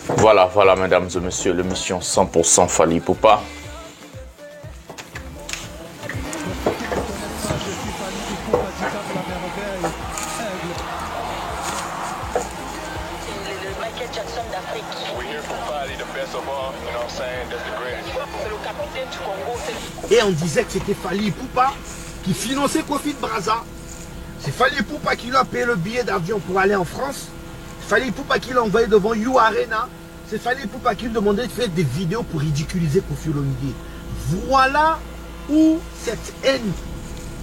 Voilà, voilà, mesdames et messieurs, l'émission 100% Fally Ipupa. Et on disait que c'était Fally Ipupa qui finançait Kofi Braza. C'est Fally Ipupa qui lui a payé le billet d'avion pour aller en France. C'est Fally Ipupa qui l'a envoyé devant You Arena. C'est Fally Ipupa qui lui demandait de faire des vidéos pour ridiculiser Koffi Olomide. Voilà où cette haine,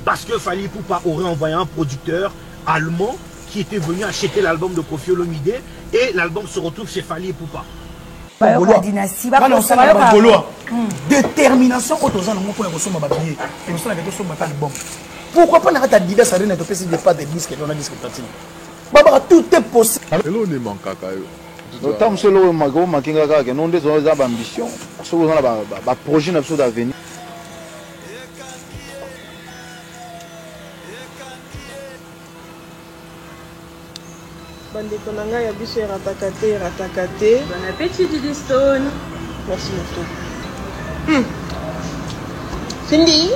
parce que Fally Ipupa aurait envoyé un producteur allemand qui était venu acheter l'album de Koffi Olomide et l'album se retrouve chez Fally Ipupa. Détermination pourquoi pas n'arrêter à diverses arènes de PC de pas des disques et on a disque platine. Baba tout est possible. Hello ni mankaka yo. Notam solo mago makinga ka non des ambitions. Solo na ba projet na d'avenir. Bandeko na ngai ya biso erataka te. Bon appétit Didi Stone. Merci beaucoup. Cindy.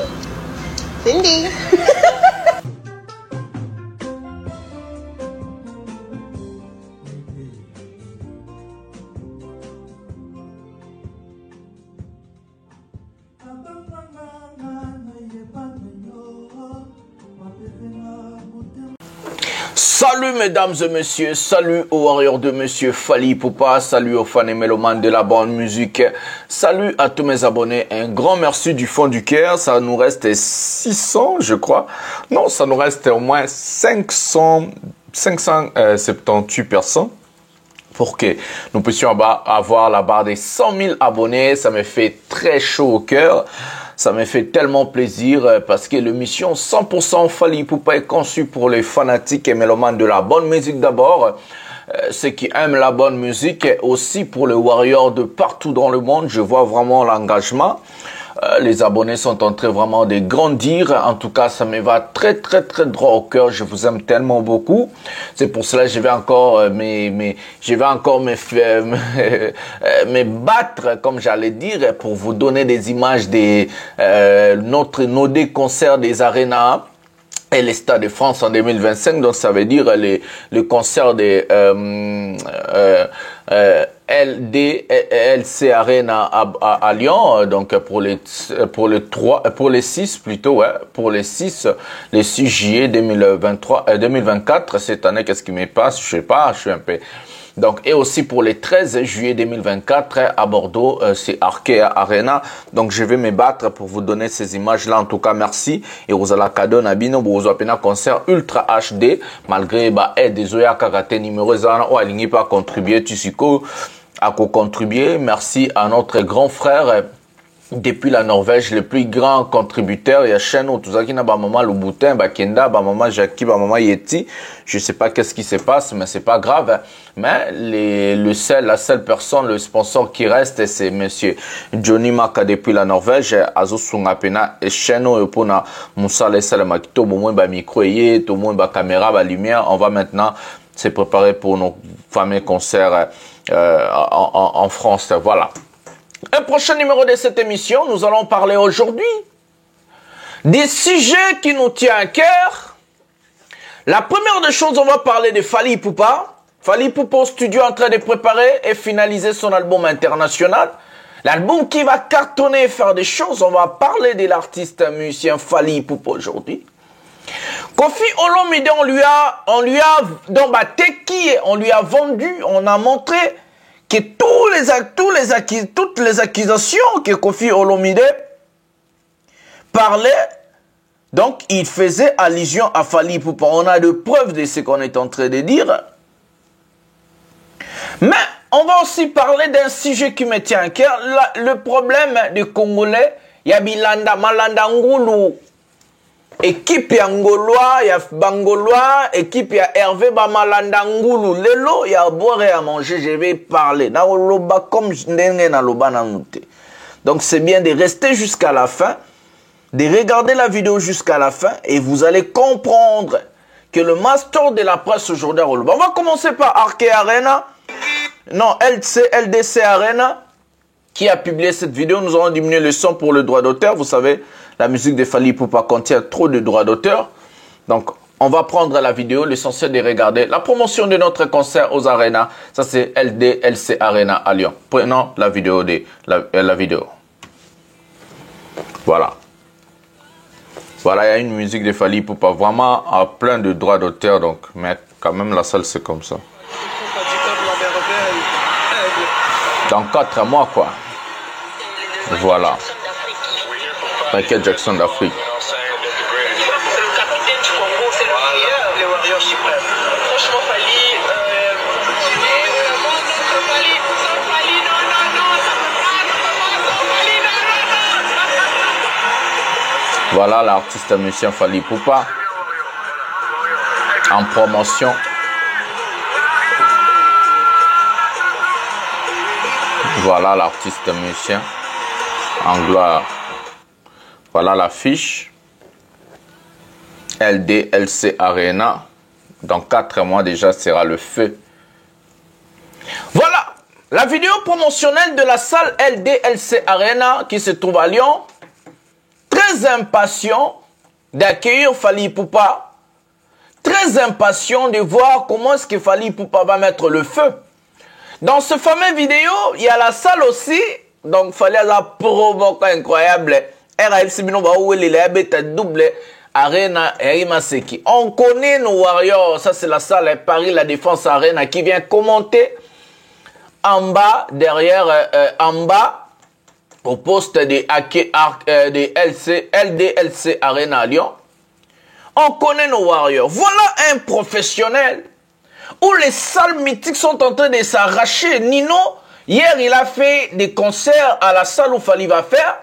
Salut mesdames et messieurs, salut aux warriors de monsieur Fally Ipupa, salut aux fans et mélomanes de la bonne musique, salut à tous mes abonnés, un grand merci du fond du cœur, ça nous reste 600 je crois, non ça nous reste au moins 578 personnes pour que nous puissions avoir la barre des 100 000 abonnés, ça me fait très chaud au cœur. Ça me fait tellement plaisir parce que l'émission 100% Fally Ipupa est conçue pour les fanatiques et mélomanes de la bonne musique d'abord. Ceux qui aiment la bonne musique et aussi pour les warriors de partout dans le monde. Je vois vraiment l'engagement. Les abonnés sont en train vraiment de grandir. En tout cas, ça me va très droit au cœur. Je vous aime tellement beaucoup. C'est pour cela que je vais encore me battre, comme j'allais dire, pour vous donner des images des nos des concerts des arénas et les Stades de France en 2025. Donc ça veut dire le concert des LC Arena à Lyon, donc pour les 6 plutôt, ouais, pour les 6 juillet 2024 cette année. Qu'est-ce qui me passe? Je sais pas, je suis un peu. Donc, et aussi pour les 13 juillet 2024 à Bordeaux, c'est Arkea Arena. Donc, je vais me battre pour vous donner ces images-là. En tout cas, merci. Et vous allez cadeau Nabino, vous avez un concert ultra HD, malgré, des Oya Kakate numéro 0, ou aligné pas contribuer, à contribuer. Merci à notre grand frère, depuis la Norvège, le plus grand contributeur. Il y a Cheno, tout ça qui n'a pas maman Louboutin, Kenda, maman Jackie, maman Yeti. Je sais pas qu'est-ce qui se passe, mais c'est pas grave. Mais la seule personne, le sponsor qui reste, c'est monsieur Johnny Maka depuis la Norvège. Azo Sungapena et Cheno et Pona Moussa Lessalama qui tout le monde micro et tout le monde caméra, lumière. On va maintenant se préparer pour nos fameux concerts en France. Voilà. Un prochain numéro de cette émission, nous allons parler aujourd'hui des sujets qui nous tiennent à cœur. La première des choses, on va parler de Fally Ipupa. Fally Ipupa au studio en train de préparer et finaliser son album international. L'album qui va cartonner et faire des choses. On va parler de l'artiste musicien Fally Ipupa aujourd'hui. Koffi Olomide, on lui a vendu, on a montré que toutes les accusations que Koffi Olomide parlait, donc il faisait allusion à Fally Ipupa. On a de preuves de ce qu'on est en train de dire. Mais on va aussi parler d'un sujet qui me tient à cœur, le problème des Congolais. Il y a Malanda Ngulu, équipe ya Ngolois, il y a Bangolois, équipe ya Hervé Malanda Ngulu. Lelo, il y a à boire et à manger, je vais parler. Donc c'est bien de rester jusqu'à la fin, de regarder la vidéo jusqu'à la fin et vous allez comprendre que le master de la presse aujourd'hui à Oloba. On va commencer par Arkea Arena. non, LDC Arena, qui a publié cette vidéo. Nous allons diminuer le son pour le droit d'auteur. Vous savez, la musique de Fally Ipupa contient trop de droits d'auteur. Donc, on va prendre la vidéo. L'essentiel de regarder la promotion de notre concert aux Arena. Ça, c'est LDLC Arena à Lyon. Prenons la vidéo la vidéo. Voilà. Voilà, il y a une musique de Fally Ipupa vraiment à plein de droits d'auteur. Donc, mais quand même, la salle, c'est comme ça. Dans 4 mois, quoi. Voilà. Michael Jackson d'Afrique. Voilà l'artiste musicien Fally Ipupa en promotion. Voilà l'artiste musicien en gloire. Voilà l'affiche. LDLC Arena. Dans 4 mois déjà sera le feu. Voilà la vidéo promotionnelle de la salle LDLC Arena qui se trouve à Lyon. Très impatient d'accueillir Fally Ipupa. Très impatient de voir comment est-ce que Fally Ipupa va mettre le feu. Dans ce fameux vidéo, il y a la salle aussi. Donc, Fally a provoqué incroyable. Double Arena Erimaseki. On connaît nos Warriors. Ça, c'est la salle Paris La Défense Arena qui vient commenter en bas, derrière, en bas, au poste de LDLC Arena à Lyon. On connaît nos Warriors. Voilà un professionnel où les salles mythiques sont en train de s'arracher. Nino, hier, il a fait des concerts à la salle où Fally va faire.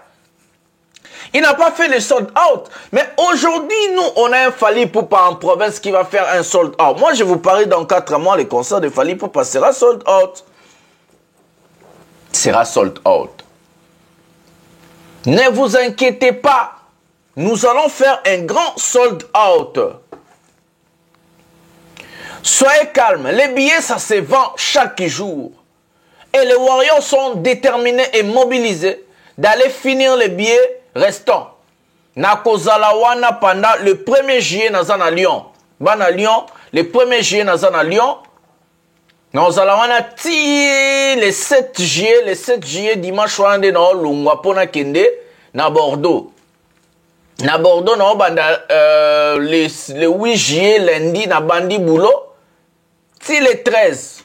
Il n'a pas fait le sold out. Mais aujourd'hui, nous, on a un Fally Ipupa en province qui va faire un sold out. Moi, je vous parie dans 4 mois, les concerts de Fally Ipupa sera sold out. Sera sold out. Ne vous inquiétez pas. Nous allons faire un grand sold out. Soyez calmes. Les billets, ça se vend chaque jour. Et les Warriors sont déterminés et mobilisés d'aller finir les billets restants. Nakozalawana pendant le 1er juillet à Lyon. Bana Lyon, le 1er juillet à Lyon. Nakozalawana ti le 7 juillet dimanche wande na Lungwa pona kende na Bordeaux. Na Bordeaux na banda le 8 juillet lundi na Bandi Boulot. Si le 13.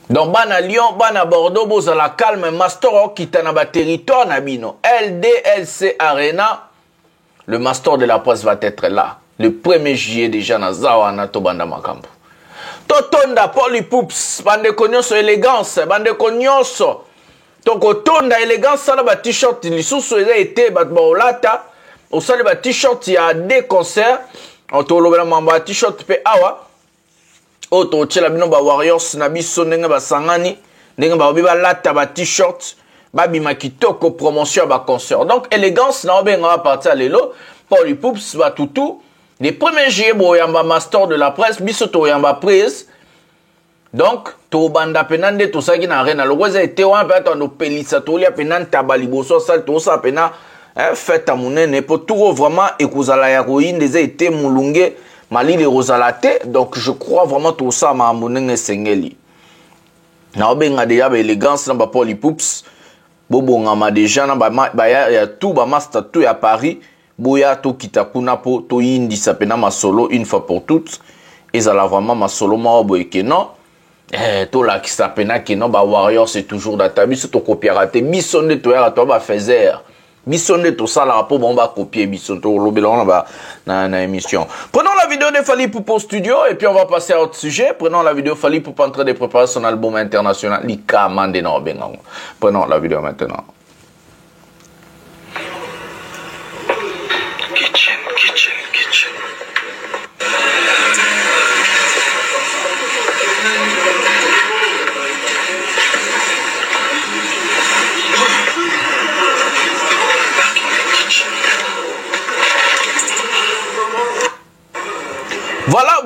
Donc, bana Lyon, bana Bordeaux, boza la calme, master qui na ba territoire nabino. LDLC Arena, le master de la presse va être là. Le 1er juillet déjà na Zawana to banda makambo. Totonda Poli Poups, bande konyoso élégance, bande konyoso. Toko tonda élégance, ça ba t-shirt, lisusu eza été bat baolata. Au sale ba t-shirt, il y a des concerts. On to lobela mamba t-shirt pe awa. Oto tchela bino ba Warriors na biso ndenge ba sangani ndenge ba obiba lata ba t-shirt ba bima kitoko promotion ba concert. Donc élégance na obenga va partir lelo Poli Poups ba tutu les 1er juillet boyamba master de la presse biso to yamba prise. Donc to banda penande to saki na arena lokoza été wa pa to no pelisa to lia penande tabali boso sal to sa pena fête amunene po tout vraiment ekozala ya roine des été mulunge Mali de Rosalate, donc je crois vraiment tout ça m'a amené sengeli. Na obenga déjà ba élégance na ba Poli Poups, bobo ngama déjà na ba ya tout ba master tout à Paris, boya to kitakuna po to yindi sapena ma solo une fois pour toutes, et ça la vraiment ma solo ma boyeke non. To la ki sapena ki non ba Warrior c'est toujours data biso to copier raté bisonde to ya to ba faiser. Bisonde tout ça là pour bon va copier bisonde lobelon là na émission. Prenons la vidéo de Fally Ipupa au studio et puis on va passer à autre sujet. Prenons la vidéo Fally Ipupa en train de préparer son album international Lika Mandena Benga. Prenons la vidéo maintenant. Kitchen.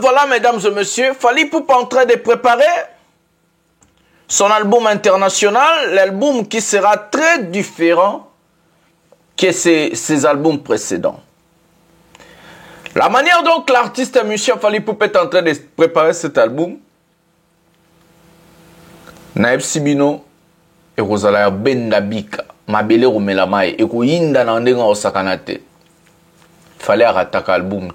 Voilà, mesdames et messieurs, Fally Ipupa en train de préparer son album international, l'album qui sera très différent que ses albums précédents. La manière dont l'artiste Monsieur Fally Ipupa est en train de préparer cet album, Naeb Sibino et Rosalia Bendabika, Mabele Romelamai, et Koyinda Nandenga Osakanate. Fallait attaquer l'album.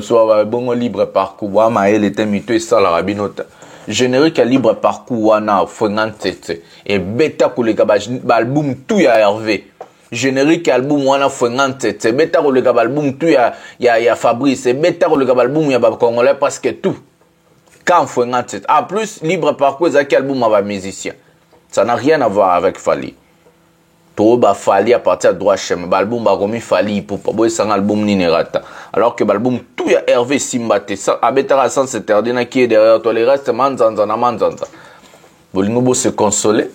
Soit bon libre parcours, Maël était mito et ça la rabinota. Générique à libre parcours, wana, fengante, et bêta pour les gabas, album tout ya Hervé. Générique album wana fengante, c'est bêta pour les gabas, album tout ya Fabrice, c'est bêta pour les gabas, album ya Congolais parce que tout. Quand fengante, en plus, libre parcours, c'est quel album à musicien. Ça n'a rien à voir avec Fally. Tout ba Fally à partir de droit chemin, l'album ba comme Fally Ipupa, boy c'est un album ni nerata. Alors que l'album tout ya Hervé Simbate, ça abetara sans se terdina qui est derrière toi, les restes manzanza. Bolingo bo se consoler,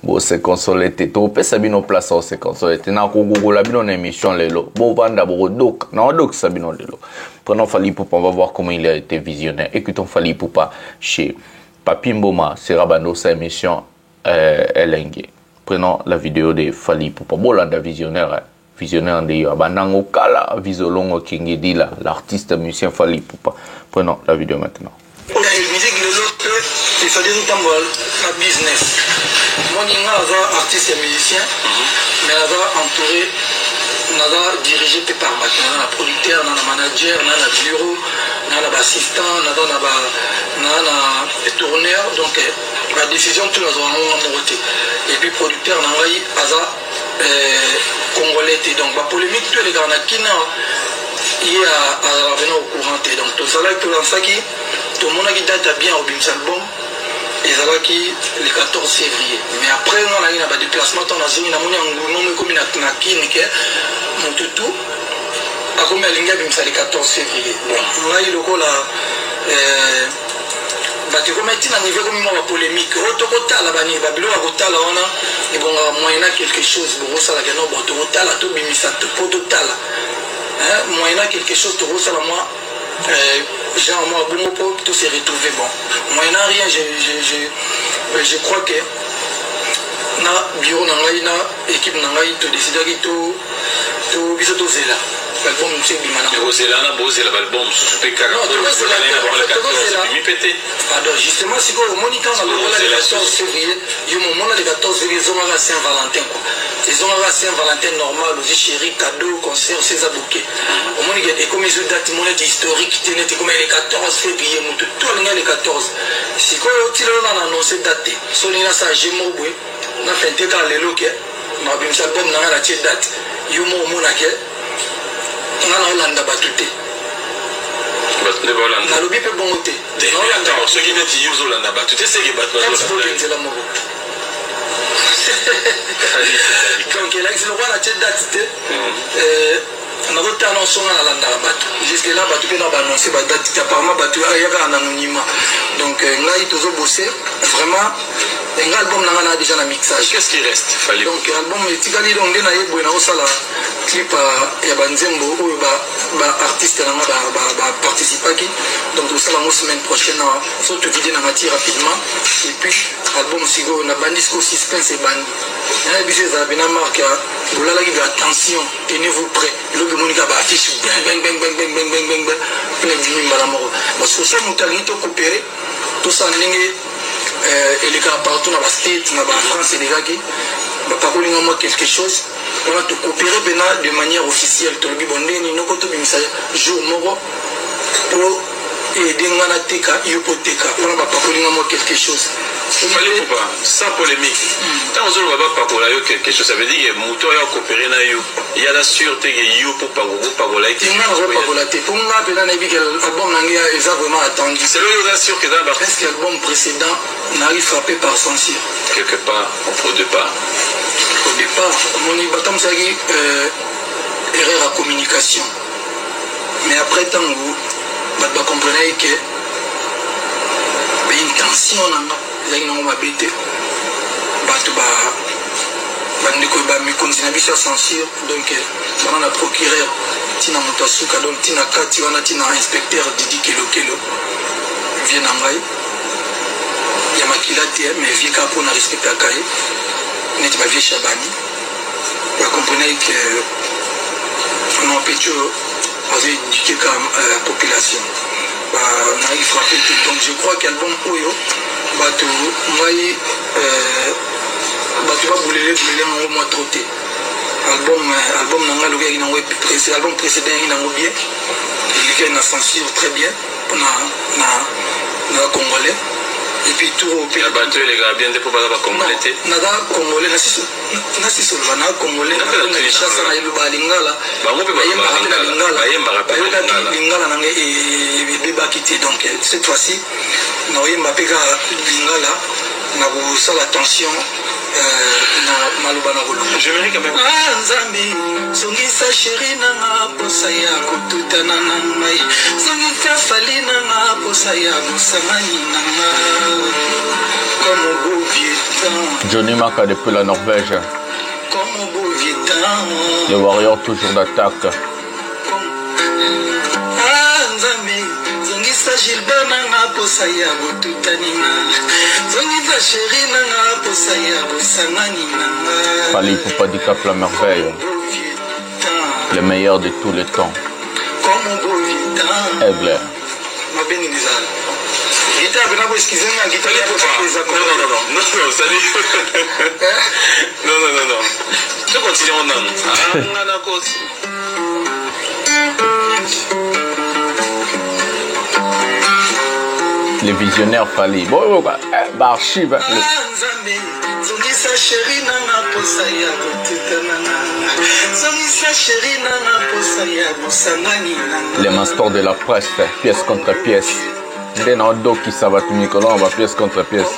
bo se consoler te to pe sabino place on se consoler te na ko gogo la bino émission lelo, bo banda bo dok, na dok sabino lelo. Prenons Fally Ipupa, on va voir comment il a été visionnaire. Écoutons Fally Ipupa chez Papi Mboma, c'est Rabando sa émission Elengue. Prenons la vidéo de Fally Ipupa. Bolanda visionnaire, visionnaire de Abanango Kala, Visolongo Kingedila, l'artiste musicien Fally Ipupa. Prenons la vidéo maintenant. La musique de l'autre, il faut dire un business. Moi, je suis artiste et musicien, mais je suis entouré, je suis dirigé par un producteur, un manager, un bureau, un assistant, un tourneur. Donc, la décision, tout le monde. Et puis, producteur, un congolais. Donc, la polémique, tous les gars, qui il y a revenir au courant. Donc, tout ça, tout le monde a date bien au Bims album. Et ça va qui le 14 février. Mais après, on a eu un déplacement, on a eu un comme mon toutou. A combien de lignes le 14 février. Bon, là, il y a le tu comme un niveau comme une polémique. Rotokota la banni, Babylon a rotala on a et bon moyennant quelque chose pour ça la gano pour rotala tout bimisa pour total. Moyennant quelque chose pour ça la moi genre moi bon pour tout se retrouver bon. Moyennant rien je crois que na bureau na ngai na équipe na ngai to décider que to biso to zela. Album c'est bimana. Bozela na bozela album sous PK. Non, pardon, justement si vous moniteur na le 14 février, il y a moment le 14 février ils ont la Saint-Valentin quoi. Ils ont la Saint-Valentin normal, aussi chéri, cadeau, concert, c'est ça bouquet. Au moment et comme ils ont date monnaie historique, tenait comme le 14 février, tout le 14. Si quoi tu l'as annoncé date, sonina ça Jemobwe, na fente dans les loquets, ma bim album na la date. Yo mo monake on a Hollande batute na lobi pe bon te attends ce qui net use Hollande batute c'est que batute donc là c'est le roi la date on a voté annoncer à la batu jusque là batu pe na annoncer ba date apparemment batu ya ka en anonymat donc là il toujours bosser vraiment un album n'a déjà un mixage. Qu'est-ce qui reste? Donc l'album est tigali donc on a eu bon sala clip ya banzembo ou ba artiste na ba participer qui donc tout ça la semaine prochaine surtout vidéo na matière rapidement et puis album sigo na bandisco suspense et band. Na bise za bina marque boulala qui attention tenez-vous prêts le monika ba affiche bang plein de mimbala moro parce que ça mutali to coopérer tout ça ndenge et les gars partout dans la state, dans la France et les gars qui parlent quelque chose, on va te coopérer de manière officielle. Tu le dis bon, nous quand tu jour moro pour aider à teka, hypothèque. On va parler quelque chose. Fallait pas, sans polémique. Quand on va pas parler quelque chose, ça veut dire que Mouto a coopéré na yo. Il y a la sûreté que yo pour pas parler. Il n'a pas parlé. Pour moi, pendant les big album nanga, ils ont vraiment attendu. C'est là où on assure que dans parce que l'album précédent n'arrive frappé par censure. Quelque part, au départ. Au départ, mon ibatam c'est erreur à communication. Mais après tant vous, vous comprenez que l'intention nanga ils n'ont pas bêté. Mais continue à se censure. Donc, on a procureur Tina Moutasuka, donc Tina Kati, on a Tina inspecteur Didi Kelo vient en maille. Il y a pilate mais vie ka pour na respecter akaye net ma vie Chabani vous comprenez que non petit avez éduqué comme la population on a frappé tout donc je crois qu'album oyo bato moi bato va bouler en mois troté album nanga le gars il précédent album précédent il a bien il a une censure très bien pour na congolais et puis tout au pays bato les gars bien pour pas compléter nada congolais na siso na congolais na chassa na iluba lingala ba mo pe ba lingala nanga et beba quitté donc cette fois-ci na yemba peka lingala na ko sala attention j'aimerais quand même Nzambi zongisa chéri nanga posa ya kotutana na ngai zongisa fali nanga posa ya musamani nanga comme au beau vieux temps Johnny Maka depuis la Norvège comme au beau vieux temps les Warriors toujours d'attaque Nzambi zongisa Gilbert nanga posa ya kotutani na zongisa chéri nanga posa ya musamani nanga Fali Poupa Dicap la merveille le meilleur de tous les temps Aigle non je continue les visionnaires Fali bon archive les masters de la presse pièce contre pièce Denado qui ça va tout Nicolas on va pièce contre pièce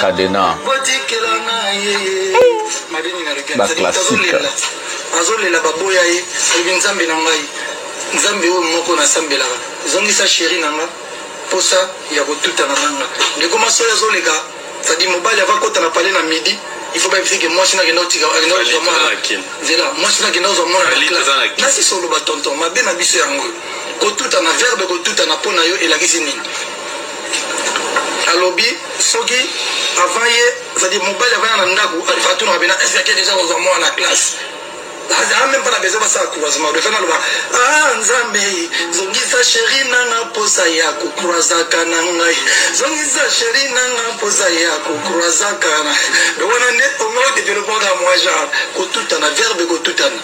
Cadena la classique azolela baboya ye ebi nzambe na ngai nzambe oyo moko nasambelaka zongisa sheri nanga posa ya kotutana nanga ndeko masoyo azoleka sadi mobali avakota na pale na midi il faut que moi sina kenda otika nzela moi sina kenda ozwa mwana nasi solo batonton mabe na biso yango kotutana verbe kotutana mpo na yo elakisi nini alobi soki avant ye c'est-à-dire mobile avant na ndako afatuna kabena est-ce que déjà ozwa mwana na classe même pas besoin de ça croisement de faire ah nzambe zongisa chéri nanga posa ya kukroisa kana ngai zongisa chéri nanga posa ya kukroisa kana donc on est au mode de développement à moi genre kotutana verbe kotutana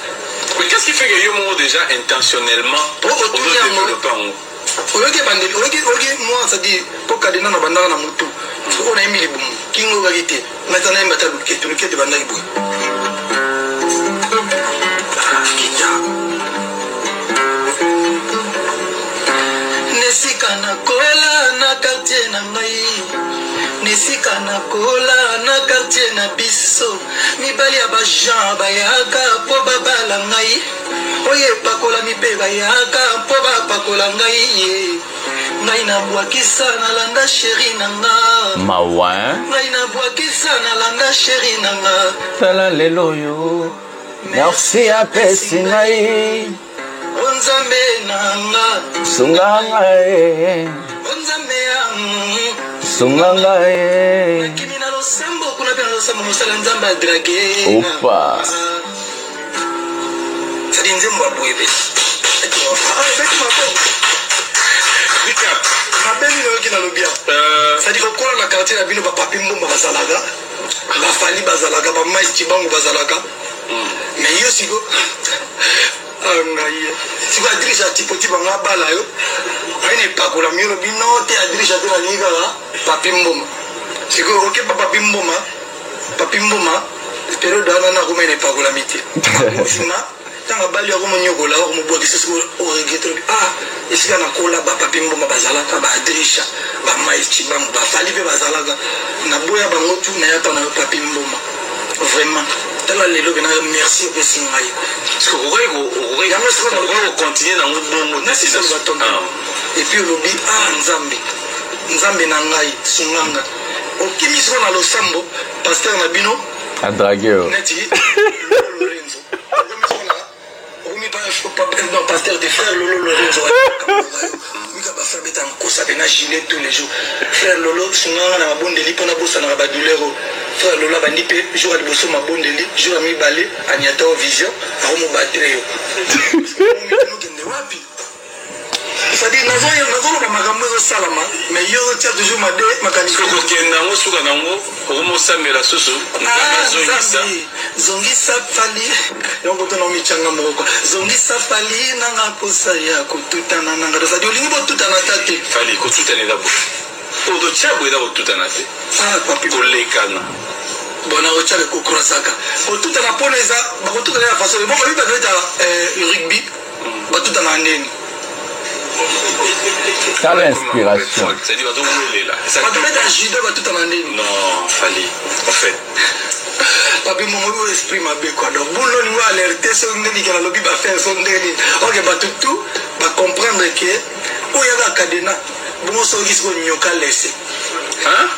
mais qu'est-ce qui fait que yo mo déjà intentionnellement pour moi ça dit pour kadena na bandana na mutu on a emili bum kingo bagite maintenant il m'a luke bandaki boy nesika na kola na quartier na ngai nesika na kola na quartier na biso mibali ya bajean bayaka mpo babala ngai oyo epakola mipe bayaka mpo bapakola ngai ye ngai nabwakisa nalanda sheri nanga mawa ngai nabwakisa nalanda sheri nanga tala lelo yo merci apesi ngai onzambe nanga sunga ngai onzambe sunga ngai kimi na losambo kuna pe na losambo mosala nzambe adrage opa sadi nzembo abwebe mabeli nayoki na lobia sadi kokola na quartier na bino bapapi mbomba bazalaka bafali bazalaka bamais cibango bazalaka mais yo siko ngai siko adrisha tipoti banga bala yo aine epakola mino bino te adrisha te nalingi kaka papi mboma siko okepa papi mboma periode wana nakoma ene epakola mite sina tanga bali yako monyokola yako mobwakisa siko oregrete esika nakola bapapi mboma bazalaka baadrisha bamais cibango bafali mpe bazalaka naboya bango tu nayata na yo papi mboma vraiment tala lelo bena merci opesi ngai continuer na bongo et puis olobi nzambe na ngai sunganga okimi siko na losambo paster na bino Un dragueur. Pasteur des frères Lolo Lorenzo. Tous les jours. Frère Lolo, souvent on a bon délit pour la bourse, on a pas douleur. Frère Lolo va niper, jour à bourse, ma bon délit, jour à mi balai, à niata au vision, à mon batterie. C'est-à-dire, nous avons ma gamme salama, mais yo tiens toujours ma dé, ma candidature. Nango suka nango, omo samela susu. Zongi safali, donc on a mis changa moko. Zongi safali, nanga kosaya, kututana nanga. C'est-à-dire, on va tout en attaquer. Fali, kututana d'abord. Odo chabo d'abord tutana te. Ah, papi. Kolekana. Bona ochale kukurasaka. Kututana poneza, bakututana la façon. Bon, lui le rugby, batutana ndeni. T'as l'inspiration. C'est-à-dire, on est là. Ça va te mettre un judo, va tout en année. Non, Fali, en fait. Papi, mon esprit m'a bé quoi. Donc, bon, on va alerter sur une qui a le lobby va faire son dernier. Ok, bah tout, va comprendre que, où il y a la cadena, bon, on s'en dit qu'on n'y a qu'à laisser. Hein?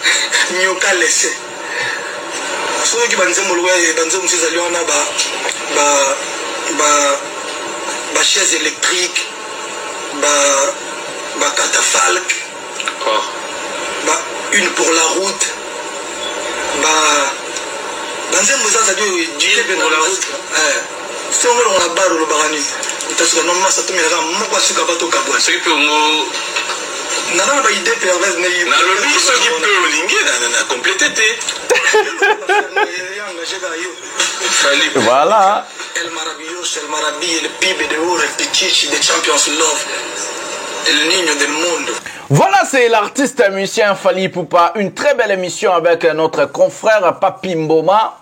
N'y a qu'à laisser. Ceux qui vont dire, moi, dans ce monsieur Zaliona, chaise électrique. Catafalque, une pour la route, dans un musée, ça dit pour la route. Si on veut, on a barre le barani. Parce que normalement, ça tombe là, moi, je suis capable de cabouer. Ce qui peut me. Nana ba idée perverse mais na lobi ce qui peut linguer na compléter. Voilà. El maravilloso, el maravilla, el pibe de oro, el pichichi de Champions Love, el niño del mundo. Voilà, c'est l'artiste musicien Fally Ipupa. Une très belle émission avec notre confrère Papi Mboma,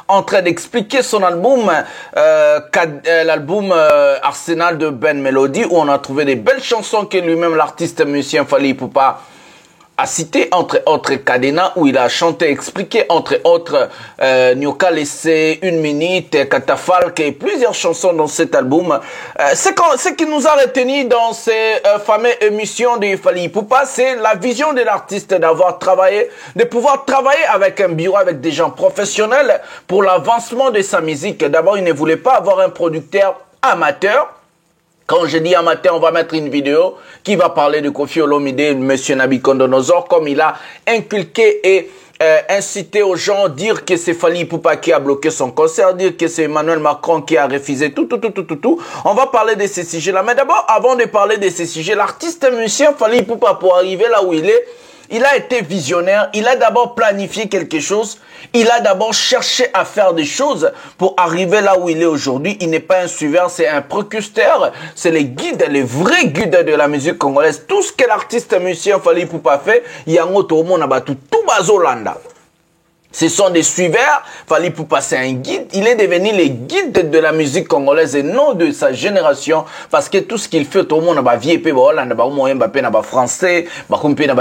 en train d'expliquer son album, l'album Arsenal de Ben Melody, où on a trouvé des belles chansons que lui-même, l'artiste musicien Fally Ipupa, a cité, entre autres Cadena, où il a chanté, expliqué, entre autres Nyoka Laissé, Une Minute, Catafalque et plusieurs chansons dans cet album. Ce qui nous a retenu dans ces fameuses émissions de Fally Ipupa, c'est la vision de l'artiste d'avoir travaillé, de pouvoir travailler avec un bureau, avec des gens professionnels pour l'avancement de sa musique. D'abord, il ne voulait pas avoir un producteur amateur. Quand je dis amateur, on va mettre une vidéo qui va parler de Koffi Olomide, Monsieur Nabucodonosor, comme il a inculqué et incité aux gens, dire que c'est Fally Ipupa qui a bloqué son concert, dire que c'est Emmanuel Macron qui a refusé tout. On va parler de ces sujets-là. Mais d'abord, avant de parler de ces sujets, l'artiste musicien Fally Ipupa, pour arriver là où il est, il a été visionnaire, il a d'abord planifié quelque chose, il a d'abord cherché à faire des choses pour arriver là où il est aujourd'hui. Il n'est pas un suiveur, c'est un précurseur, c'est les guides, les vrais guides de la musique congolaise. Tout ce que l'artiste musicien Fally Ipupa fait, il y a un autre monde à tout bazolanda. Ce sont des suiveurs. Fally Ipupa, c'est un guide. Il est devenu le guide de la musique congolaise et non de sa génération. Parce que tout ce qu'il fait, tout le monde a vieux, français,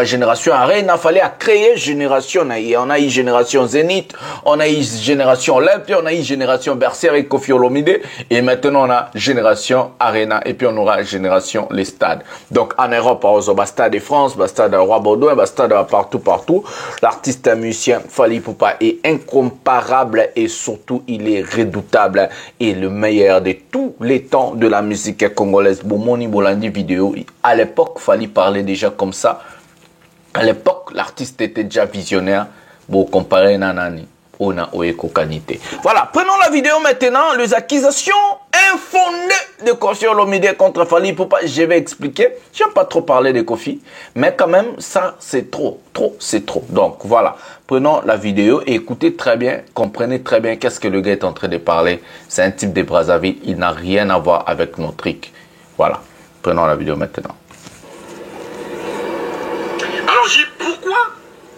génération arena. Fallait créer génération. On a eu génération Zénith, on a eu génération Olympia, on a eu génération Bercy avec Koffi Olomide. Et maintenant, on a génération Arena. Et puis, on aura génération les stades. Donc, en Europe, on a Stade de France, Stade Roi Baudouin, Stade partout. L'artiste musicien Fally Ipupa est incomparable et surtout il est redoutable et le meilleur de tous les temps de la musique congolaise. Bomoni Bolandi vidéo, à l'époque Fally parlait déjà comme ça. À l'époque l'artiste était déjà visionnaire. Pour comparer Nanani, on a Oeko-Kanité. Voilà, prenons la vidéo maintenant. Les accusations infondées de Koffi Olomide contre Fally Ipupa. Je vais expliquer. Je n'aime pas trop parler de Koffi, mais quand même, ça, c'est trop, c'est trop. Donc, voilà. Prenons la vidéo et écoutez très bien, comprenez très bien qu'est-ce que le gars est en train de parler. C'est un type de Brazzaville. Il n'a rien à voir avec nos trucs. Voilà. Prenons la vidéo maintenant. Alors, pourquoi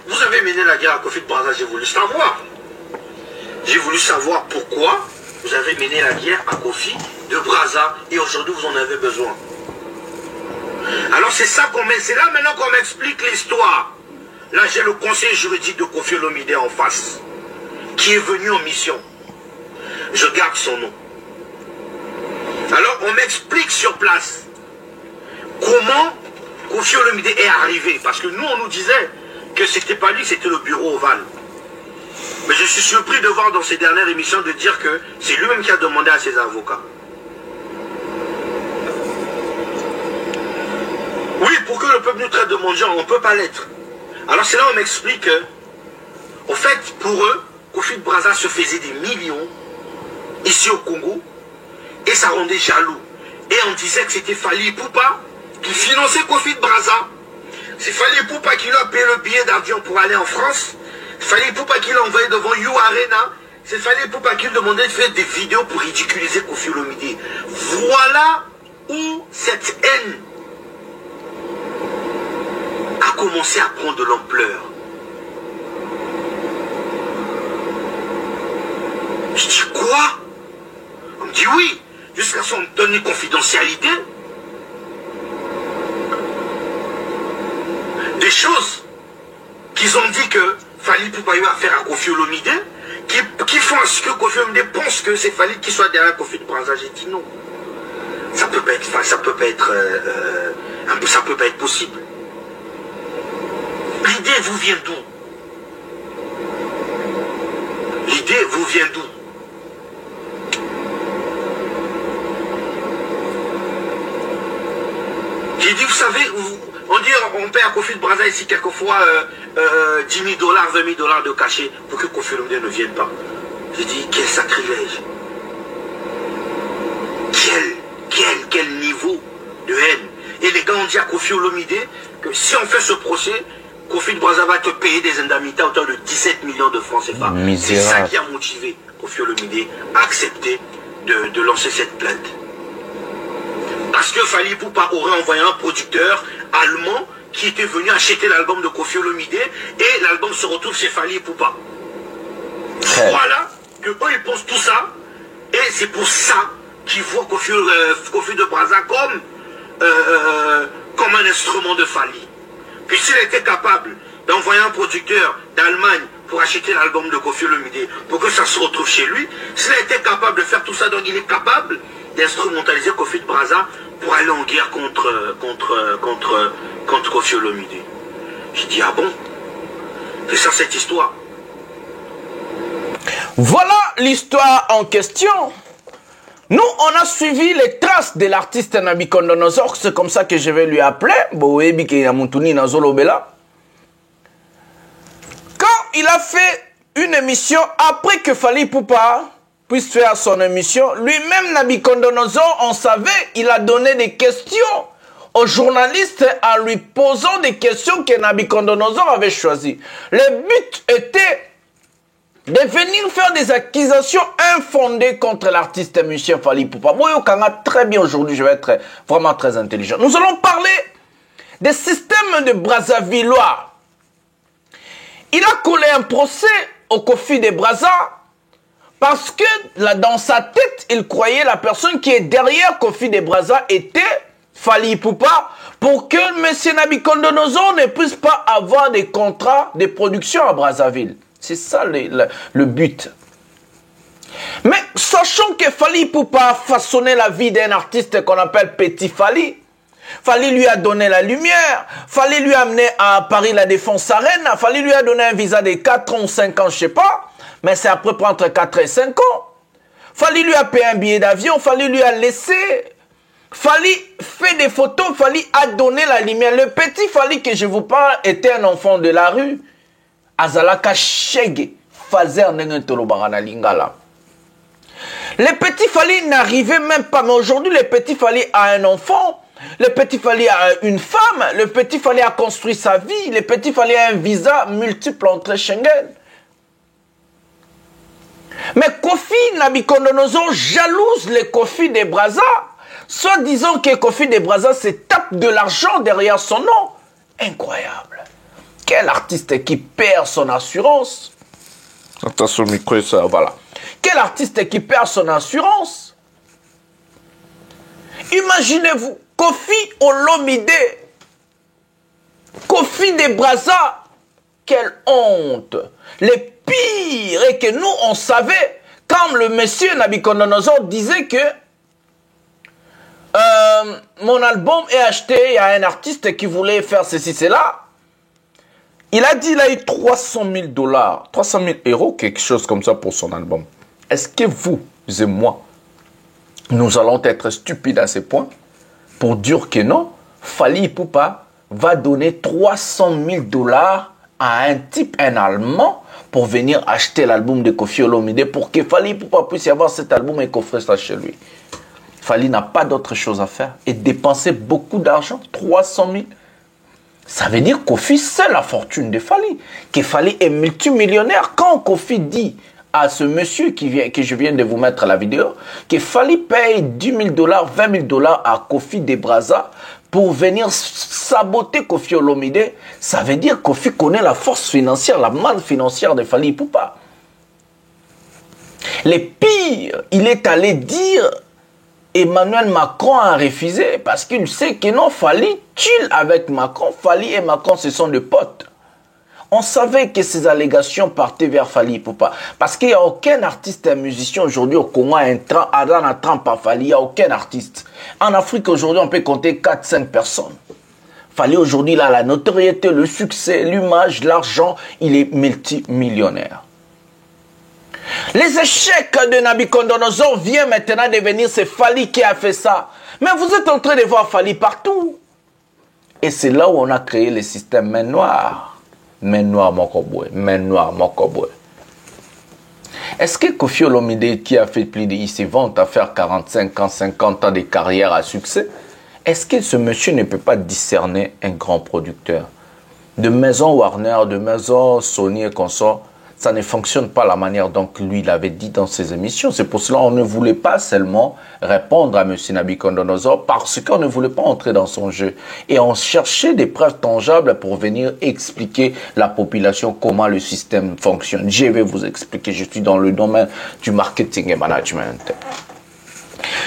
vous avez mené la guerre à Koffi de Brazza? J'ai voulu savoir. J'ai voulu savoir pourquoi vous avez mené la guerre à Koffi de Brazza et aujourd'hui vous en avez besoin. Alors c'est ça c'est là maintenant qu'on m'explique l'histoire. Là j'ai le conseil juridique de Koffi Olomide en face, qui est venu en mission. Je garde son nom. Alors on m'explique sur place comment Koffi Olomide est arrivé. Parce que nous on nous disait que c'était pas lui, c'était le bureau ovale. Mais je suis surpris de voir dans ces dernières émissions de dire que c'est lui-même qui a demandé à ses avocats. Oui, pour que le peuple nous traite de mendiants, on ne peut pas l'être. Alors c'est là où on m'explique que, au fait, pour eux, Kofi Braza se faisait des millions ici au Congo et ça rendait jaloux. Et on disait que c'était Fally Ipupa qui finançait Kofi Braza. C'est Fally Ipupa qui lui a payé le billet d'avion pour aller en France. C'est Fally Ipupa qui l'a envoyé devant You Arena. C'est Fally Ipupa qui lui demandait de faire des vidéos pour ridiculiser Koffi Olomidé. Voilà où cette haine a commencé à prendre de l'ampleur. Je dis quoi? On me dit oui, jusqu'à ce qu'on me donne une confidentialité. Des choses qu'ils ont dit que Fally Ipupa a affaire à Koffi Olomidé, qui font à ce que Koffi Olomidé pense que c'est Fally qui soit derrière Kofi Braza. J'ai dit non. Ça peut pas être, ça peut pas être possible. L'idée vous vient d'où? L'idée vous vient d'où? J'ai dit, vous savez, on dit on paie à Kofi Braza ici quelquefois 10 000 $, 20 000 $ de cachet pour que Koffi Olomidé ne vienne pas. J'ai dit, quel sacrilège. Quel niveau de haine. Et les gars ont dit à Koffi Olomidé que si on fait ce procès, Kofi Braza va te payer des indemnités à hauteur de 17 millions de francs CFA. C'est ça qui a motivé Koffi Olomidé à accepter de lancer cette plainte. Parce que Fally Ipupa aurait envoyé un producteur allemand qui était venu acheter l'album de Koffi Olomidé et l'album se retrouve chez Fally Ipupa. Voilà que eux ils pensent tout ça et c'est pour ça qu'ils voient Koffi de Braza comme un instrument de Fally. Puis s'il était capable d'envoyer un producteur d'Allemagne pour acheter l'album de Koffi Olomidé pour que ça se retrouve chez lui, s'il a été capable de faire tout ça, donc il est capable d'instrumentaliser Koffi Braza pour aller en guerre contre Koffi Olomidé. J'ai dit, ah bon? C'est ça cette histoire? Voilà l'histoire en question. Nous, on a suivi les traces de l'artiste Nabucodonosor, c'est comme ça que je vais lui appeler. Quand il a fait une émission, après que Fally Ipupa puisse faire son émission, lui-même Nabucodonosor, on savait, il a donné des questions aux journalistes en lui posant des questions que Nabucodonosor avait choisies. Le but était de venir faire des accusations infondées contre l'artiste monsieur Fally Ipupa. Moi, très bien aujourd'hui, je vais être vraiment très intelligent. Nous allons parler des systèmes de Brazzavillois. Il a collé un procès au Kofi de Braza parce que là, dans sa tête, il croyait la personne qui est derrière Kofi de Braza était Fally Ipupa pour que monsieur Nabucodonosor ne puisse pas avoir des contrats de production à Brazzaville. C'est ça le but. Mais sachant que Fally Ipupa a façonné la vie d'un artiste qu'on appelle Petit Fally, Fally lui a donné la lumière, Fally lui a amené à Paris la Défense Arène, Fally lui a donné un visa de 4 ans ou 5 ans, je sais pas, mais c'est à peu près entre 4 et 5 ans. Fally lui a payé un billet d'avion, Fally lui a laissé, Fally fait des photos, Fally a donné la lumière. Le petit Fally que je vous parle était un enfant de la rue. Azalaka Shege, Fazer Nengetolobarana Lingala. Le petit Fally n'arrivait même pas, mais aujourd'hui le petit Fally a un enfant, le petit Fally a une femme, le petit Fally a construit sa vie, le petit Fally a un visa multiple entre Schengen. Mais Kofi Nabucodonosor jalouse le Kofi de Braza, soit disant que Kofi de Braza se tape de l'argent derrière son nom. Incroyable. Quel artiste qui perd son assurance? Attention au micro, ça, voilà. Quel artiste qui perd son assurance? Imaginez-vous, Koffi Olomidé, Kofi de Braza, quelle honte! Le pire est que nous, on savait, quand le monsieur Nabucodonosor disait que mon album est acheté, il y a un artiste qui voulait faire ceci, cela. Il a dit qu'il a eu 300 000 $, 300 000 euros, quelque chose comme ça pour son album. Est-ce que vous et moi, nous allons être stupides à ce point pour dire que non, Fally Ipupa va donner 300 000 $ à un type, un Allemand, pour venir acheter l'album de Koffi Olomide pour que Fally Ipupa puisse avoir cet album et coffrer ça chez lui. Fally n'a pas d'autre chose à faire et dépenser beaucoup d'argent, 300 000. Ça veut dire que Koffi, c'est la fortune de Fally. Que Fally est multimillionnaire. Quand Koffi dit à ce monsieur que je viens de vous mettre la vidéo, que Fally paye 10 000 $, 20 000 $ à Koffi de Brazza pour venir saboter Koffi Olomide, ça veut dire que Koffi connaît la force financière, la manne financière de Fally Ipupa. Le pire, il est allé dire Emmanuel Macron a refusé parce qu'il sait que non, Fally chill avec Macron. Fally et Macron, ce sont des potes. On savait que ces allégations partaient vers Fally Ipupa. Parce qu'il n'y a aucun artiste et musicien aujourd'hui au Congo à un trempe par Fally. Il n'y a aucun artiste. En Afrique aujourd'hui, on peut compter 4-5 personnes. Fally aujourd'hui, il a la notoriété, le succès, l'image, l'argent. Il est multimillionnaire. Les échecs de Nabucodonosor viennent maintenant devenir c'est Fally qui a fait ça. Mais vous êtes en train de voir Fally partout. Et c'est là où on a créé le système main noire. Main noire Mokobwe, main noire Mokobwe. Est-ce que Koffi Olomide, qui a fait plus de... Il se vante à faire 45 ans, 50 ans de carrière à succès, est-ce que ce monsieur ne peut pas discerner un grand producteur? De maison Warner, de maison Sony et consorts, ça ne fonctionne pas la manière dont lui l'avait dit dans ses émissions. C'est pour cela qu'on ne voulait pas seulement répondre à M. Nabucodonosor parce qu'on ne voulait pas entrer dans son jeu. Et on cherchait des preuves tangibles pour venir expliquer à la population comment le système fonctionne. Je vais vous expliquer, je suis dans le domaine du marketing et management.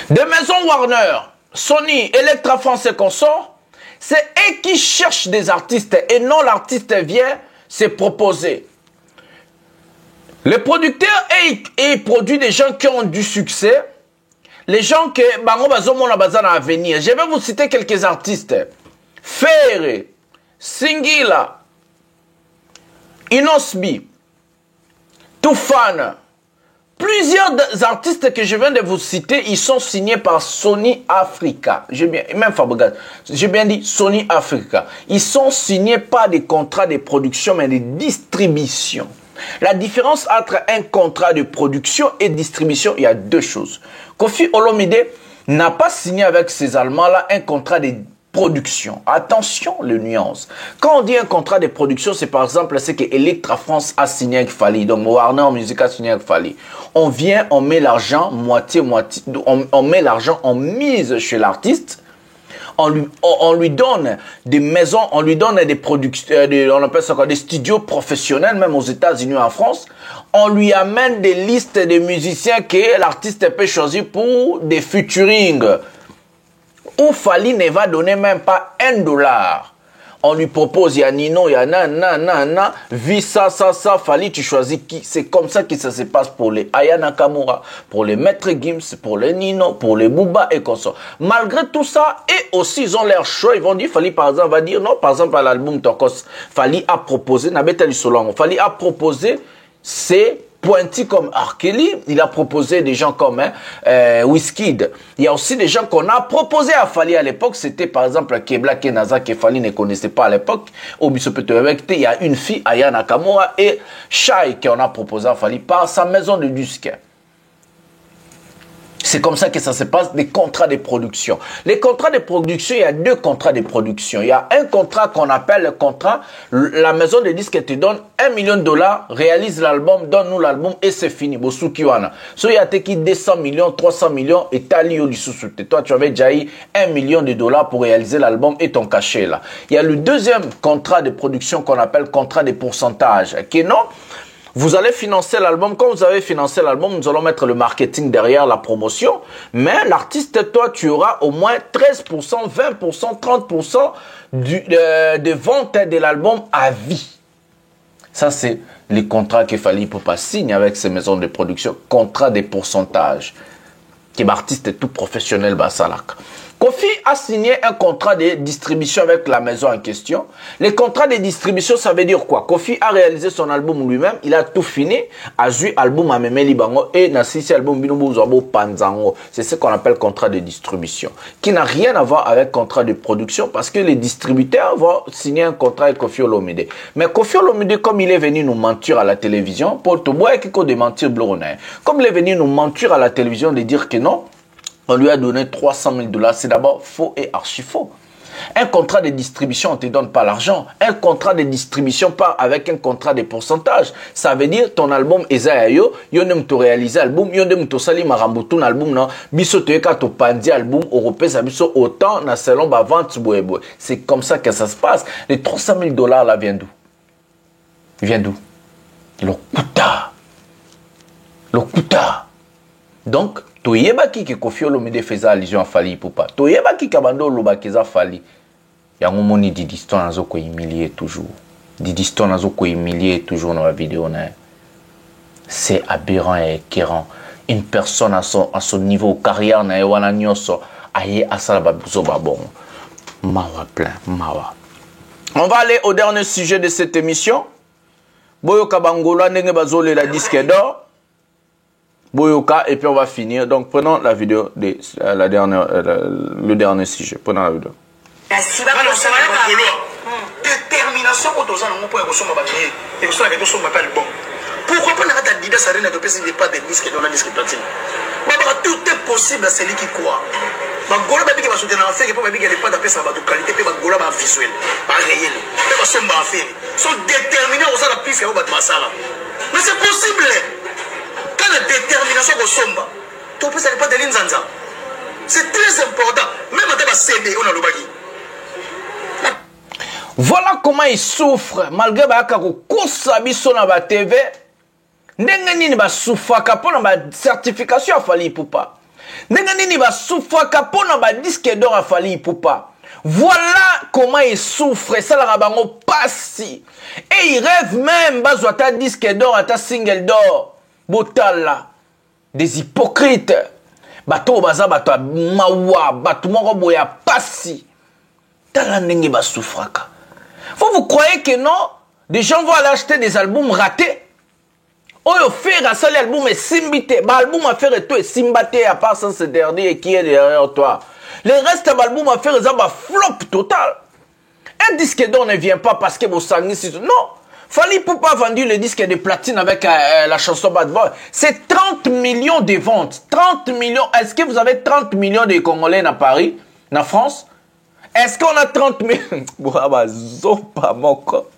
De maison Warner, Sony, Electra France et consorts, c'est eux qui cherchent des artistes et non l'artiste vient se proposer. Les producteurs, ils produisent des gens qui ont du succès. Les gens qui ont à venir. Je vais vous citer quelques artistes. Ferre, Singila, Inosbi, Toufan. Plusieurs artistes que je viens de vous citer, ils sont signés par Sony Africa. J'ai bien dit Sony Africa. Ils sont signés pas des contrats de production, mais de distribution. La différence entre un contrat de production et de distribution, il y a deux choses. Koffi Olomide n'a pas signé avec ces Allemands-là un contrat de production. Attention, les nuances. Quand on dit un contrat de production, c'est par exemple ce que Electra France a signé avec Fally. Donc Warner Music a signé avec Fally. On vient, on met l'argent moitié-moitié, on met l'argent en mise chez l'artiste. On lui donne des maisons, on lui donne des productions, on appelle ça quoi, des studios professionnels, même aux États-Unis ou en France. On lui amène des listes de musiciens que l'artiste peut choisir pour des featuring. Où Fally ne va donner même pas $1. On lui propose, il y a Nino, il y a na, vis ça, Fally, tu choisis qui. C'est comme ça que ça se passe pour les Aya Nakamura, pour les Maître Gims, pour les Nino, pour les Booba et consorts. Malgré tout ça, et aussi ils ont leur choix, ils vont dire, Fally par exemple va dire, non, par exemple à l'album Tokos, Fally a proposé, Nabeta Solongo, Fally a proposé, c'est pointis comme R. Kelly, il a proposé des gens comme Wizkid. Il y a aussi des gens qu'on a proposé à Fally à l'époque. C'était par exemple Kebla Kenaza que Fally ne connaissait pas à l'époque. Au Bissopetewekte, il y a une fille, Aya Nakamura, et Shai qu'on a proposé à Fally par sa maison de disques. C'est comme ça que ça se passe, des contrats de production. Les contrats de production, il y a deux contrats de production. Il y a un contrat qu'on appelle le contrat, la maison de disques te donne $1 million, réalise l'album, donne-nous l'album et c'est fini. Bosukiwana. So, il y a qui 200 millions, 300 millions et t'as lié au sous. Toi, tu avais déjà eu $1 million pour réaliser l'album et ton cachet là. Il y a le deuxième contrat de production qu'on appelle contrat de pourcentage. Qui non? Vous allez financer l'album. Quand vous avez financé l'album, nous allons mettre le marketing derrière la promotion. Mais l'artiste, toi, tu auras au moins 13%, 20%, 30% de vente de l'album à vie. Ça, c'est les contrats qu'il fallait pour pas signer avec ces maisons de production. Contrat des pourcentages. Qui est artiste tout professionnel, Bassalak. Kofi a signé un contrat de distribution avec la maison en question. Les contrats de distribution, ça veut dire quoi? Kofi a réalisé son album lui-même, il a tout fini, a joué album à Memeli Bango et n'a signé album Binobo Zobo Panzango. C'est ce qu'on appelle contrat de distribution, qui n'a rien à voir avec contrat de production parce que les distributeurs vont signer un contrat avec Kofi Olomide. Mais Kofi Olomide, comme il est venu nous mentir à la télévision, pour tout boire qu'il faut démentir Blonnet, comme il est venu nous mentir à la télévision de dire que non, on lui a donné 300 000 $. C'est d'abord faux et archi faux. Un contrat de distribution, on ne te donne pas l'argent. Un contrat de distribution part avec un contrat de pourcentage. Ça veut dire ton album Ezayo, yonem to réaliser album, yonem to sali marambutun album non, biso to eka to pandi album européen, ça biso autant na selon ba vente boyeboy. C'est comme ça que ça se passe. Les 300 000 $ là viennent d'où? Viennent d'où? Lokuta. Donc, toyebaki ke Kofi Olomide faisait allusion à Fally Ipupa. Toyebaki kabando lobakeza Fally. Yango moni Didi Stone azo ko humilier toujours. Didi Stone azo ko humilier toujours dans la vidéo na. C'est aberrant et écœurant. Une personne à son niveau carrière na wana nyoso aye asala babuzo babon. Mawa plein, mawa. On va aller au dernier sujet de cette émission. Boyo Kabangola ndenge bazole la disque d'or. Boyoka, et puis on va finir. Donc prenons la vidéo de le dernier sujet. Prenons la vidéo. Détermination pour tous les pour pourquoi pas n'arrêter d'idée ça ne peut pas des disques dans la disque platine. Tout est possible à celui qui croit. Gola babi qui va soutenir en fait que pas babi qui n'est pas d'après sa qualité puis Gola va visuel, pas réel. Mais va sombre en fait. Sont déterminés au ça la piste au bat masala. Mais c'est possible. La détermination au somba, tu peux pas de l'inzanza. C'est très important. Même à CD, on a le bagui. Voilà comment il souffre malgré que Kosabiso na ba TV. Ndenge nini ba souffaka pona ba certification a Fally Ipupa. Ndenge nini ba souffaka pona ba disque d'or a Fally Ipupa. Voilà comment il souffre, ça la bango passi. Et il rêve même bazwa ta disque d'or à ta single d'or. Botala, des hypocrites. Bato baza bato mawa, bato moko boya passi. Tala ndenge ba souffraka. Vous croyez que non? Des gens vont aller acheter des albums ratés. Oyo faire ça l'album est simbité. Ba album à faire et tout est simbaté à part ça ce dernier qui est derrière toi. Le reste de l'album à faire ça ba flop total. Un disque d'or ne vient pas parce que vous sanguez non. Fally Ipupa a vendu le disque de platine avec la chanson Bad Boy. C'est 30 millions de ventes. 30 millions. Est-ce que vous avez 30 millions de Congolais à Paris, en France? Est-ce qu'on a 30 millions? Zoba moko.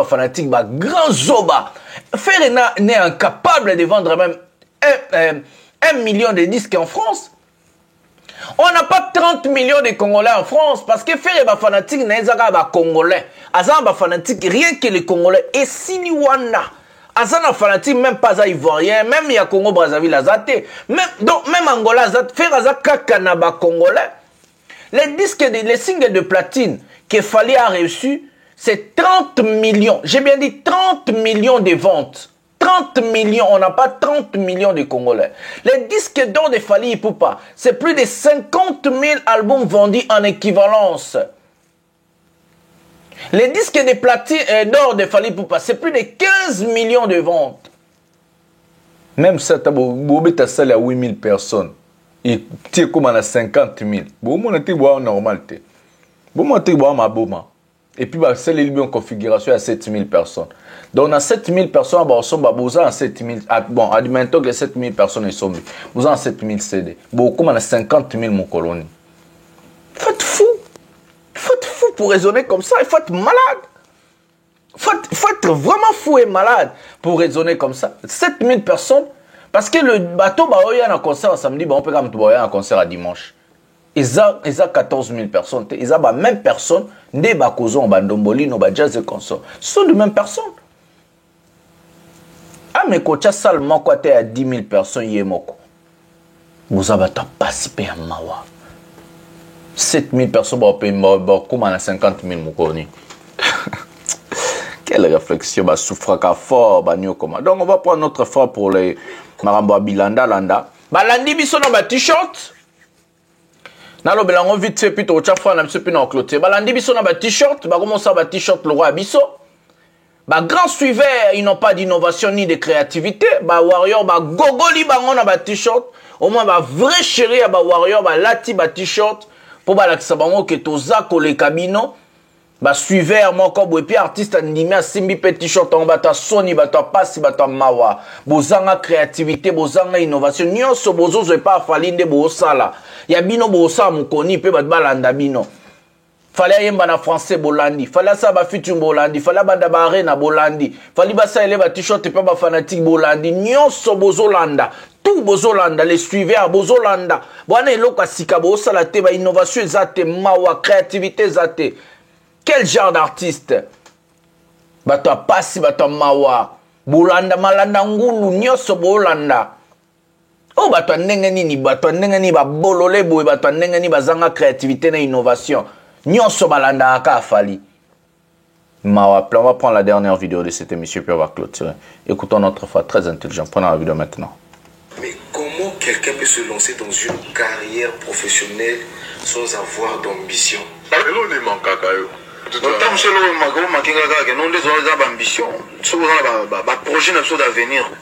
Fanatique, grand Zoba. Faire n'est incapable de vendre même 1 million de disques en France. On n'a pas 30 millions de Congolais en France parce que faire des fanatiques n'est pas Congolais. Azan fanatique rien que les Congolais et Siliwana. Azan fanatique même pas ivoirien, même il y a Congo Brazzaville azate. Même Angola azate faire azak kakanaba Congolais. Les singles de platine que Fally a reçu, c'est 30 millions. J'ai bien dit 30 millions de ventes. 30 millions, on n'a pas 30 millions de Congolais. Les disques d'or de Fally Ipupa, c'est plus de 50 000 albums vendus en équivalence. Les disques de platine d'or de Fally Ipupa, c'est plus de 15 millions de ventes. Même ça, tu as salé à 8 000 personnes. Et tu es comme à 50 000. Bon, on était normal. Bon, on était ma boma. Et puis, c'est en configuration à 7 000 personnes. Donc, on a 7 000 personnes, on a 7 000. Bon, admettons que les 7 000 personnes sont venues. Vous avez 7 000 CD. Bon, comme on a 50 000 mon colonie. Faites fou. Faites fou pour raisonner comme ça. Il faut être malade. Il faut être vraiment fou et malade pour raisonner comme ça. 7 000 personnes. Parce que le bateau, il y a un concert samedi, on peut quand même un concert à dimanche. Ils ont 14 000 personnes. Ils ont la même personne. Des bakozon, bandomboli, no jazz et consort. Ce sont les mêmes personnes. Ah, mais quand tu as seulement quoi, tu à 10 000 personnes, yemoko. Vous avez pas si peu à mawa. 7 000 personnes, comme on a 50 000 mokoni. Quelle réflexion, souffre qu'à fort, donc on va prendre notre frère pour les Marambo Bilanda Landa. balandi biso na ba t-shirt nalobela ngo vite fait plutôt chaque na biso pina en clôture balandi biso na ba t-shirt ba commencer ba t-shirt le roi biso ba grand suiveur ils n'ont pas d'innovation ni de créativité ba warrior ba gogoli bango na ba t-shirt au moins ba vrai chéri ya ba warrior ba lati ba t-shirt pour ba lakisa bango ke toza koleka bino ba suiveur moko boye puis artiste animé asimbi pe t-shirt en bata soni bata pasi bata mawa bozanga créativité bozanga innovation nyonso bozozo pa falinde bosala ya bino bosala mukoni pe bat balanda bino fallait yemba na français bolandi fallait ça ba futur bolandi fallait banda ba arena bolandi fallait ba ça ele ba t-shirt pe ba fanatique bolandi nyonso bozolanda tout bozolanda les suiveurs bozolanda bwana eloko asika bosala te ba innovation ezate mawa créativité ezate. Quel genre d'artiste? Bato pasi bato mawa. Bolanda malanda ngulu nyoso bolanda. Oh bato ndenge nini ba bolole boy bato ndenge ni bazanga créativité na innovation. Nyoso balanda aka fali. Mawa, on va prendre la dernière vidéo de cette émission puis on va clôturer. Écoutons notre foi très intelligent. Prenons la vidéo maintenant. Mais comment quelqu'un peut se lancer dans une carrière professionnelle sans avoir d'ambition?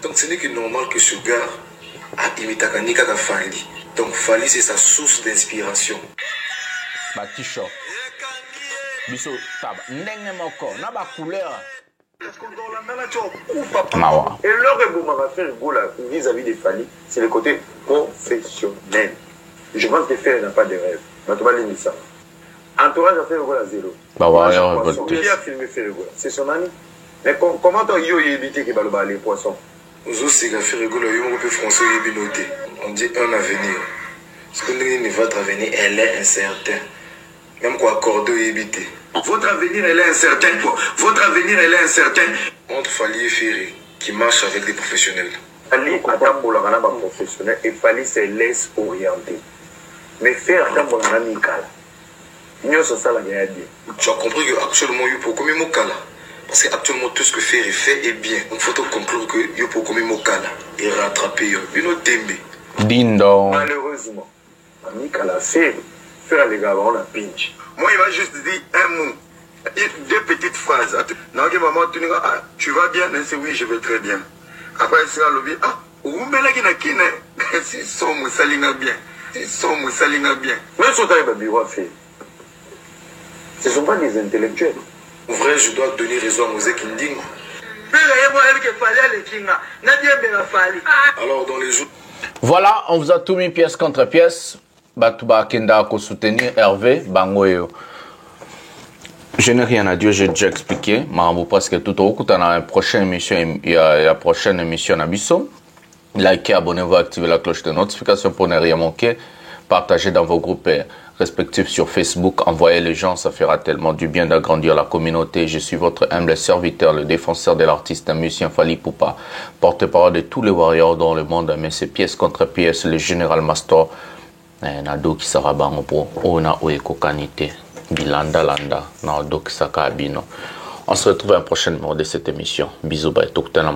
Donc ce n'est que normal que ce gars a imité Fali. Donc Fali c'est sa source d'inspiration. Ba t-shirt. Biso taba ndenge moko na ba couleur. Mawa. Et leur rebond va faire vis-à-vis des Fali, c'est le côté professionnel. Je pense que faire n'a pas de rêve. Ça. Entourage a fait le goal à zéro. Qui a filmé fait le goal? C'est son ami. Mais comment tu as évité qu'il va les poissons? Nous aussi, il a fait le goal à peu français et noté. On dit un avenir. Ce qu'on dit, votre avenir, elle est incertaine. Même quoi, accorder et éviter. Votre avenir, elle est incertaine. Votre avenir, elle est incertaine. Entre Fali et Ferry, qui marche avec des professionnels. Fali, attends, pour la professionnel, et Fali se laisse orienter. Mais faire attends, pour la amical. Tu as compris qu'actuellement, il faut comme Mokala. Parce qu'actuellement, tout ce que Ferry fait est bien. Donc, il faut conclure que il faut comme Mokala et rattraper. Dindo. Malheureusement, Amikala fait faire les gars, on a pinch. Moi, il va juste dire un mot. Deux petites phrases. Non, maman, tu vas bien? C'est oui, je vais très bien. Après, il sera lobby. Ah, où me la guinakine? Si son moussalinga bien. Si son moussalinga bien. Même si tu as un bureau à faire. Ce ne sont pas des intellectuels. En vrai, je dois donner raison à Mosé Kinding. Alors, dans les jours. Voilà, on vous a tout mis pièce contre pièce. Batouba Kenda ko soutenir Hervé Bangoyo. Je n'ai rien à dire, j'ai déjà expliqué. Marabou parce que tout au coup, dans la prochaine émission, il y a la prochaine émission à Bisso. Likez, abonnez-vous, activez la cloche de notification pour ne rien manquer. Partagez dans vos groupes respectifs sur Facebook. Envoyez les gens, ça fera tellement du bien d'agrandir la communauté. Je suis votre humble serviteur, le défenseur de l'artiste, un musicien Fali Poupa, porte-parole de tous les warriors dans le monde. Mais c'est pièce contre pièce, le général Mastor. Nado qui sera bango po ona oeko kanite bilanda landa na do qui saka abino. On se retrouve à un prochain numéro de cette émission. Bisous bye, tout le temps en